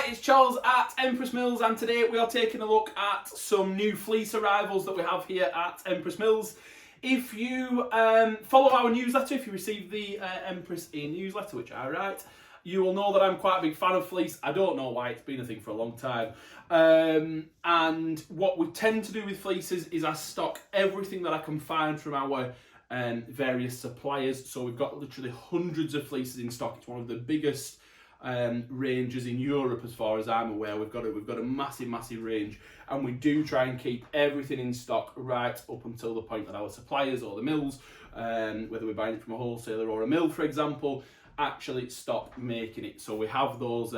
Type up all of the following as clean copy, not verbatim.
it's Charles at Empress Mills, and today we are taking a look at some new fleece arrivals that we have here at Empress Mills. If you follow our newsletter, if you receive the Empress e-newsletter, which I write, you will know that I'm quite a big fan of fleece. I don't know why, it's been a thing for a long time. And what we tend to do with fleeces is I stock everything that I can find from our various suppliers. So we've got literally hundreds of fleeces in stock. It's one of the biggest ranges in Europe as far as I'm aware. We've got a massive range, and we do try and keep everything in stock right up until the point that our suppliers or the mills, whether we're buying it from a wholesaler or a mill, for example, actually stop making it. So we have those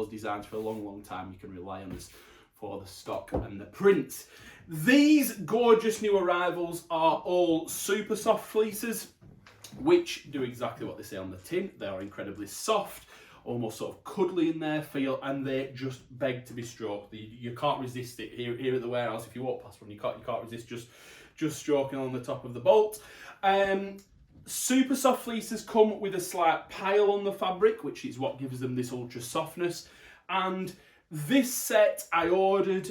designs for a long time. You can rely on us for the stock and the prints. These gorgeous new arrivals are all super soft fleeces, which do exactly what they say on the tin. They are incredibly soft, almost sort of cuddly in their feel, and they just beg to be stroked. You can't resist it here at the warehouse. If you walk past one, you can't resist just stroking on the top of the bolt. Super soft fleeces come with a slight pile on the fabric, which is what gives them this ultra softness. And this set I ordered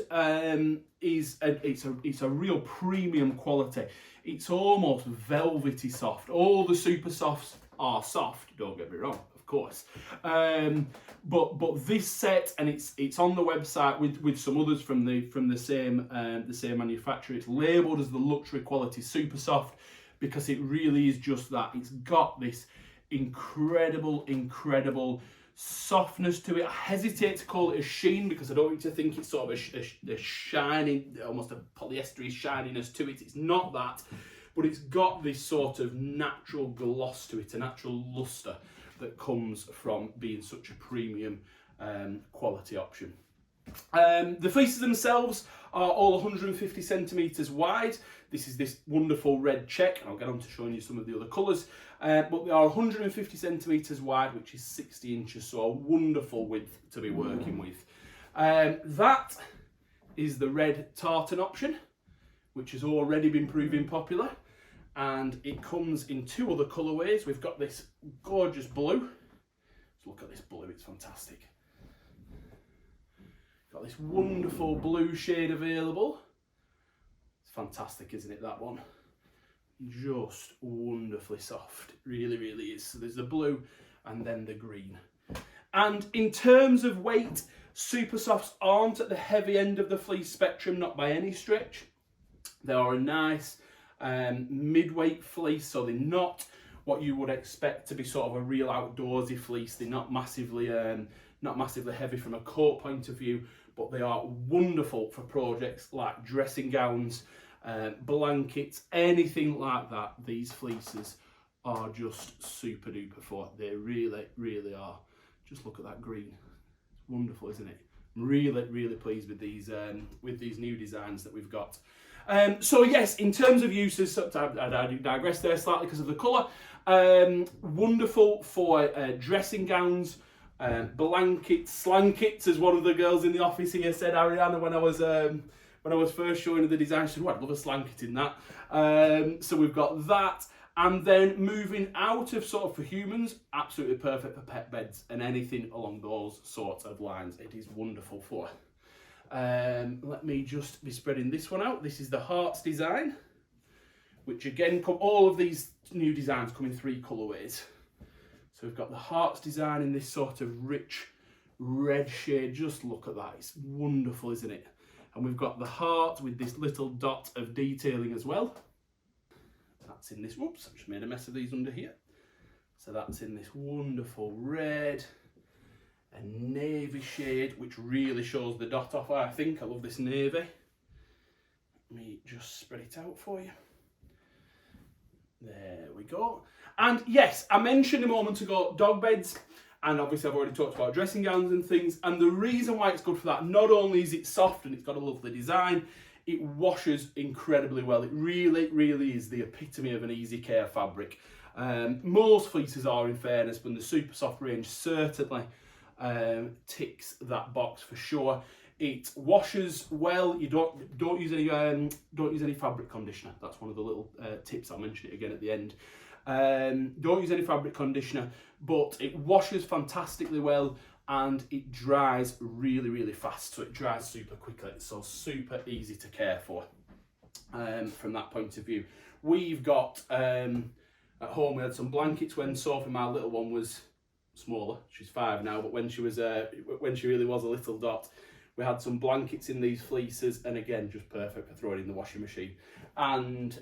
it's a real premium quality. It's almost velvety soft. All the super softs are soft, don't get me wrong, of course. But this set, and it's on the website with some others from the same manufacturer. It's labelled as the luxury quality super soft because it really is just that. It's got this incredible softness to it. I hesitate to call it a sheen because I don't want you to think it's sort of a shiny, almost a polyester shininess to it. It's not that, but it's got this sort of natural gloss to it, a natural luster that comes from being such a premium quality option. The fleeces themselves are all 150 centimetres wide. This is this wonderful red check, and I'll get on to showing you some of the other colours. But they are 150 centimetres wide, which is 60 inches, so a wonderful width to be working with. That is the red tartan option, which has already been proving popular. And it comes in two other colourways. We've got this gorgeous blue. Let's look at this blue, it's fantastic. Got this wonderful blue shade available. It's fantastic, isn't it, that one? Just wonderfully soft, really is. So there's the blue and then the green. And in terms of weight, super softs aren't at the heavy end of the fleece spectrum, not by any stretch. They are a nice mid-weight fleece, so they're not what you would expect to be sort of a real outdoorsy fleece. They're not massively heavy from a coat point of view, but they are wonderful for projects like dressing gowns, blankets, anything like that. These fleeces are just super duper for it. They really are. Just look at that green. It's wonderful, isn't it? I'm really pleased with these new designs that we've got. So yes, in terms of uses, I do digress there slightly because of the colour. Wonderful for dressing gowns, blankets, slankets, as one of the girls in the office here said, Ariana, when I was first showing the design, she said, "Oh, I'd love a slanket in that." So we've got that. And then moving out of sort of for humans, absolutely perfect for pet beds and anything along those sorts of lines. It is wonderful for. Let me just be spreading this one out. This is the Hearts design, which again, all of these new designs come in three colourways. So we've got the Hearts design in this sort of rich red shade. Just look at that, it's wonderful, isn't it? And we've got the heart with this little dot of detailing as well. That's in this, whoops, I've just made a mess of these under here. So that's in this wonderful red and navy shade, which really shows the dot off, I think. I love this navy. Let me just spread it out for you. There we go. And yes, I mentioned a moment ago dog beds, and obviously I've already talked about dressing gowns and things, and the reason why it's good for that, not only is it soft and it's got a lovely design, it washes incredibly well. It really is the epitome of an easy care fabric. Most fleeces are, in fairness, but the super soft range certainly ticks that box for sure. It washes well. You don't use any fabric conditioner. That's one of the little tips. I'll mention it again at the end. Don't use any fabric conditioner, but it washes fantastically well and it dries really, really fast. So it dries super quickly. So super easy to care for from that point of view. We've got, at home we had some blankets when Sophie, my little one, was smaller. She's 5 now, but when she really was a little dot, we had some blankets in these fleeces, and again, just perfect for throwing in the washing machine. And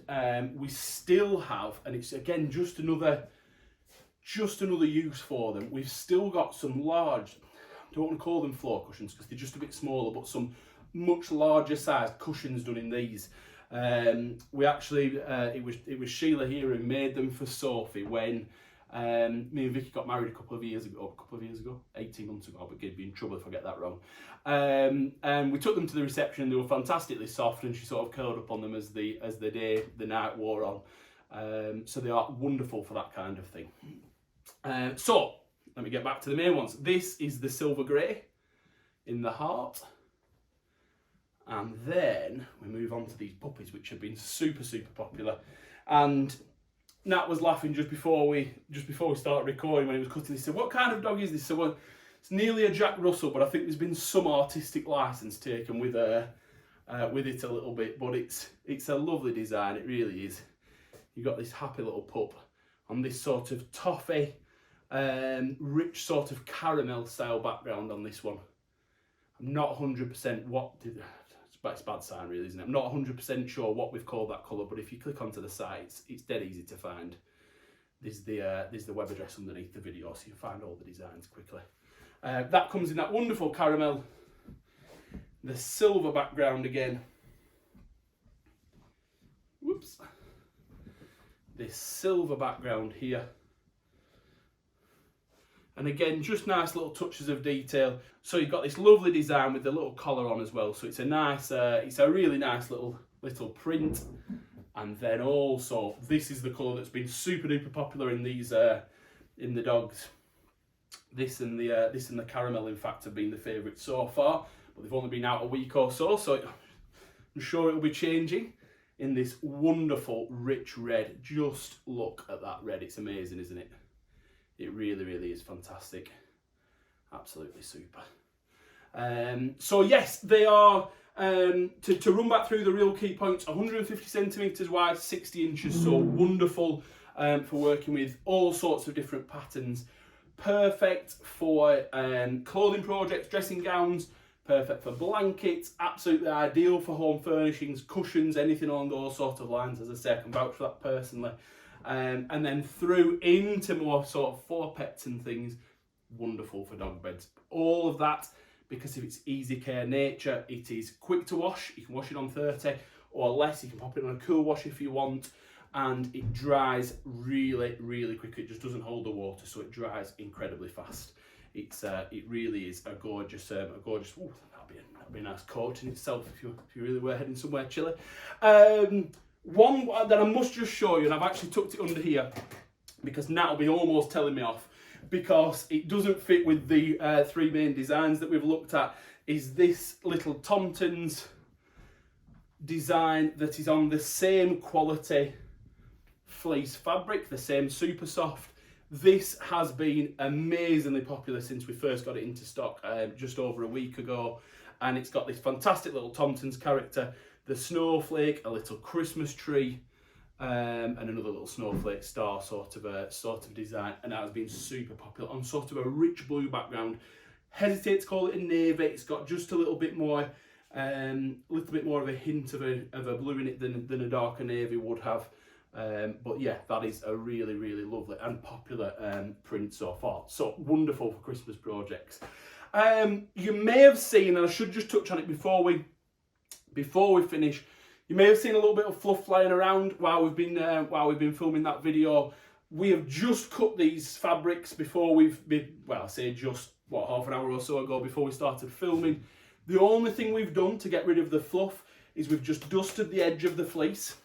we still have, and it's again just another use for them. We've still got some large, I don't want to call them floor cushions because they're just a bit smaller, but some much larger size cushions done in these. We actually, it was Sheila here who made them for Sophie when me and Vicky got married a couple of years ago, 18 months ago, but I'd be in trouble if I get that wrong. And we took them to the reception. They were fantastically soft, and she sort of curled up on them as the night wore on. So they are wonderful for that kind of thing. So let me get back to the main ones. This is the silver grey in the heart. And then we move on to these puppies, which have been super, super popular. And Nat was laughing just before we started recording when he was cutting. He said, "What kind of dog is this?" So, well, it's nearly a Jack Russell, but I think there's been some artistic license taken with it a little bit. But it's a lovely design. It really is. You've got this happy little pup on this sort of toffee, rich sort of caramel style background on this one. I'm not 100% it's a bad sign really, isn't it? I'm not 100% sure what we've called that colour, but if you click onto the site, it's dead easy to find. There's the web address underneath the video, so you can find all the designs quickly. That comes in that wonderful caramel, the silver background again. Whoops. This silver background here. And again, just nice little touches of detail. So you've got this lovely design with the little collar on as well. So it's a nice, it's a really nice little print. And then also, this is the colour that's been super duper popular in these, in the dogs. This and the caramel, in fact, have been the favourites so far. But they've only been out a week or so, so I'm sure it will be changing in this wonderful rich red. Just look at that red. It's amazing, isn't it? It really, really is fantastic. Absolutely super. So yes, they are, to run back through the real key points, 150 centimetres wide, 60 inches, so wonderful for working with all sorts of different patterns. Perfect for clothing projects, dressing gowns, perfect for blankets, absolutely ideal for home furnishings, cushions, anything along those sort of lines. As I say, I can vouch for that personally. And then through into more sort of for pets and things, wonderful for dog beds. All of that because of its easy care nature. It is quick to wash. You can wash it on 30 or less. You can pop it on a cool wash if you want, and it dries really, really quickly. It just doesn't hold the water, so it dries incredibly fast. It really is a gorgeous. Ooh, that'd be a nice coat in itself if you really were heading somewhere chilly. One that I must just show you, and I've actually tucked it under here because Nat will be almost telling me off because it doesn't fit with the 3 main designs that we've looked at, is this little Tomtons design that is on the same quality fleece fabric, the same Super Soft. This has been amazingly popular since we first got it into stock just over a week ago, and it's got this fantastic little Tomtons character. The snowflake, a little Christmas tree, and another little snowflake star sort of design, and that has been super popular on sort of a rich blue background. Hesitate to call it a navy. It's got just a little bit more of a hint of a blue in it than a darker navy would have. But yeah, that is a really, really lovely and popular print so far. So wonderful for Christmas projects. You may have seen, and I should just touch on it before we finish, you may have seen a little bit of fluff flying around while we've been filming that video. We have just cut these fabrics before I say just, half an hour or so ago before we started filming. The only thing we've done to get rid of the fluff is we've just dusted the edge of the fleece.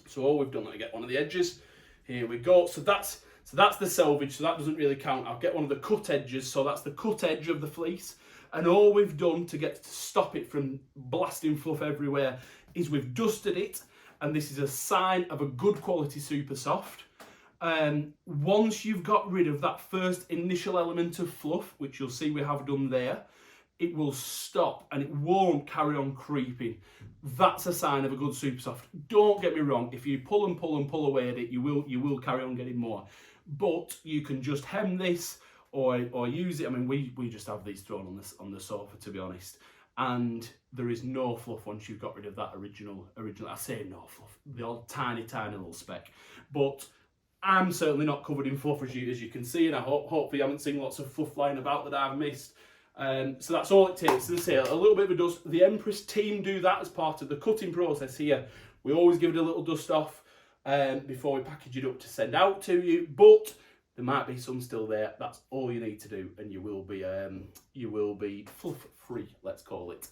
So all we've done, let me get one of the edges. Here we go. So that's the selvage, so that doesn't really count. I'll get one of the cut edges, so that's the cut edge of the fleece. And all we've done to stop it from blasting fluff everywhere is we've dusted it, and this is a sign of a good quality Super Soft. Once you've got rid of that first initial element of fluff, which you'll see we have done there, it will stop and it won't carry on creeping. That's a sign of a good Super Soft. Don't get me wrong, if you pull and pull and pull away at it, you will carry on getting more. But you can just hem this or use it. I mean, we just have these thrown on the sofa, to be honest. And there is no fluff once you've got rid of that original. I say no fluff, the old tiny little speck. But I'm certainly not covered in fluff, as you can see, and I hopefully you haven't seen lots of fluff lying about that I've missed. So that's all it takes. As I say, a little bit of a dust. The Empress team do that as part of the cutting process here. We always give it a little dust off before we package it up to send out to you, but there might be some still there. That's all you need to do, and you will be fluff free, let's call it.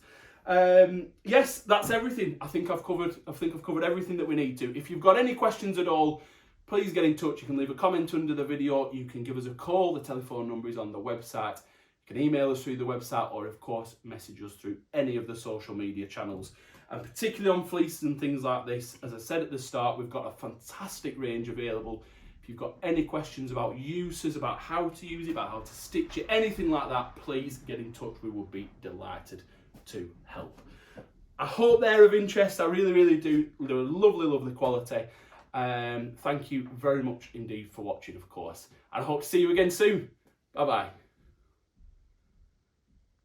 Yes, that's everything. I think I've covered everything that we need to. If you've got any questions at all, please get in touch. You can leave a comment under the video. You can give us a call. The telephone number is on the website. You can email us through the website, or of course message us through any of the social media channels. And particularly on fleeces and things like this, as I said at the start, we've got a fantastic range available. If you've got any questions about uses, about how to use it, about how to stitch it, anything like that, please get in touch. We would be delighted to help. I hope they're of interest. I really do. They're lovely quality. Thank you very much indeed for watching, of course. And I hope to see you again soon. Bye bye.